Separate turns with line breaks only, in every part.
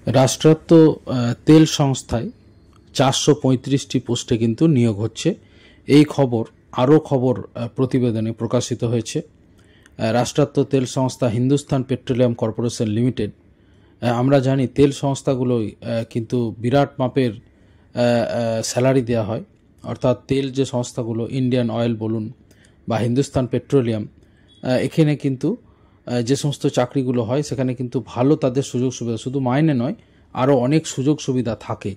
রাষ্ট্রায়ত্ত তেল সংস্থায় 435টি পোস্টে কিন্তু নিয়োগ হচ্ছে। এই খবর আরও খবর প্রতিবেদনে প্রকাশিত হয়েছে। রাষ্ট্রায়ত্ত তেল সংস্থা হিন্দুস্তান পেট্রোলিয়াম কর্পোরেশন লিমিটেড, আমরা জানি তেল সংস্থাগুলোই কিন্তু বিরাট মাপের স্যালারি দেওয়া হয়, অর্থাৎ তেল যে সংস্থাগুলো ইন্ডিয়ান অয়েল বলুন বা হিন্দুস্তান পেট্রোলিয়াম, এখানে কিন্তু যে সমস্ত চাকরিগুলো হয় সেখানে কিন্তু ভালো তাদের সুযোগ সুবিধা, শুধু মাইনে নয় আরও অনেক সুযোগ সুবিধা থাকে।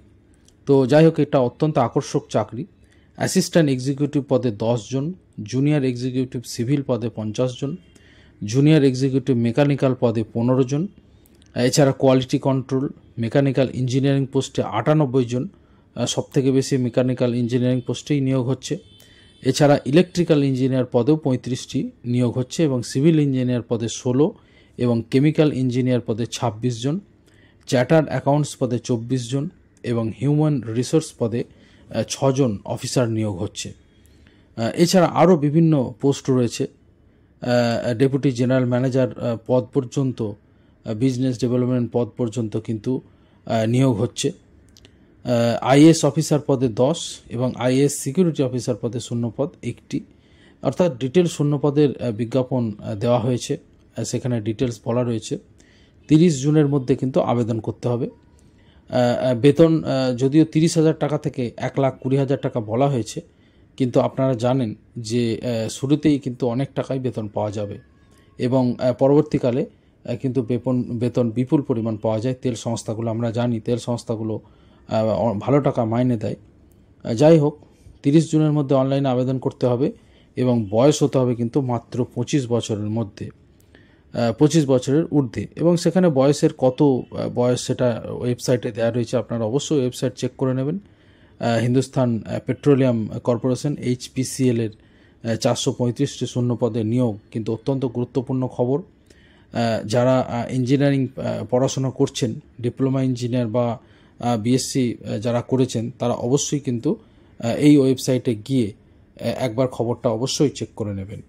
তো যাই হোক, এটা অত্যন্ত আকর্ষক চাকরি। অ্যাসিস্ট্যান্ট এক্সিকিউটিভ পদে 10 জন, জুনিয়র এক্সিকিউটিভ সিভিল পদে 50 জন, জুনিয়র এক্সিকিউটিভ মেকানিক্যাল পদে 15 জন। এছাড়া কোয়ালিটি কন্ট্রোল মেকানিক্যাল ইঞ্জিনিয়ারিং পোস্টে 98 জন, সবথেকে বেশি মেকানিক্যাল ইঞ্জিনিয়ারিং পোস্টেই নিয়োগ হচ্ছে। এছাড়া ইলেকট্রিক্যাল ইঞ্জিনিয়ার পদেও 35টি নিয়োগ হচ্ছে এবং সিভিল ইঞ্জিনিয়ার পদে 16 এবং কেমিক্যাল ইঞ্জিনিয়ার পদে 26 জন, চার্টার্ড অ্যাকাউন্টস পদে 24 জন এবং হিউম্যান রিসোর্স পদে 6 জন অফিসার নিয়োগ হচ্ছে। এছাড়া আরও বিভিন্ন পোস্ট রয়েছে। ডেপুটি জেনারেল ম্যানেজার পদ পর্যন্ত, বিজনেস ডেভেলপমেন্ট পদ পর্যন্ত কিন্তু নিয়োগ হচ্ছে। আইএএস অফিসার পদে 10 এবং আইএএস সিকিউরিটি অফিসার পদে শূন্য পদ 1টি, অর্থাৎ ডিটেলস শূন্য পদের বিজ্ঞাপন দেওয়া হয়েছে। সেখানে ডিটেলস বলা রয়েছে। 30 জুনের মধ্যে কিন্তু আবেদন করতে হবে। বেতন যদিও 30,000 টাকা থেকে 1,20,000 টাকা বলা হয়েছে, কিন্তু আপনারা জানেন যে শুরুতেই কিন্তু অনেক টাকাই বেতন পাওয়া যাবে এবং পরবর্তীকালে কিন্তু বেতন বিপুল পরিমাণ পাওয়া যায়। তেল সংস্থাগুলো, আমরা জানি তেল সংস্থাগুলো ভালো টাকা মাইনে দেয়। যাই হোক, 30 জুনের মধ্যে অনলাইনে আবেদন করতে হবে এবং বয়স হতে হবে কিন্তু মাত্র 25 বছরের মধ্যে, 25 বছরের ঊর্ধ্বে। এবং সেখানে বয়সের কত বয়স সেটা ওয়েবসাইটে দেওয়া রয়েছে, আপনারা অবশ্যই ওয়েবসাইট চেক করে নেবেন। হিন্দুস্তান পেট্রোলিয়াম কর্পোরেশন HPCL এর 435টি শূন্য পদে নিয়োগ কিন্তু অত্যন্ত গুরুত্বপূর্ণ খবর। যারা ইঞ্জিনিয়ারিং পড়াশোনা করছেন, ডিপ্লোমা ইঞ্জিনিয়ার বা বিএসসি যারা করেছেন, তারা অবশ্যই কিন্তু এই ওয়েবসাইটে গিয়ে একবার খবরটা অবশ্যই চেক করে নেবেন।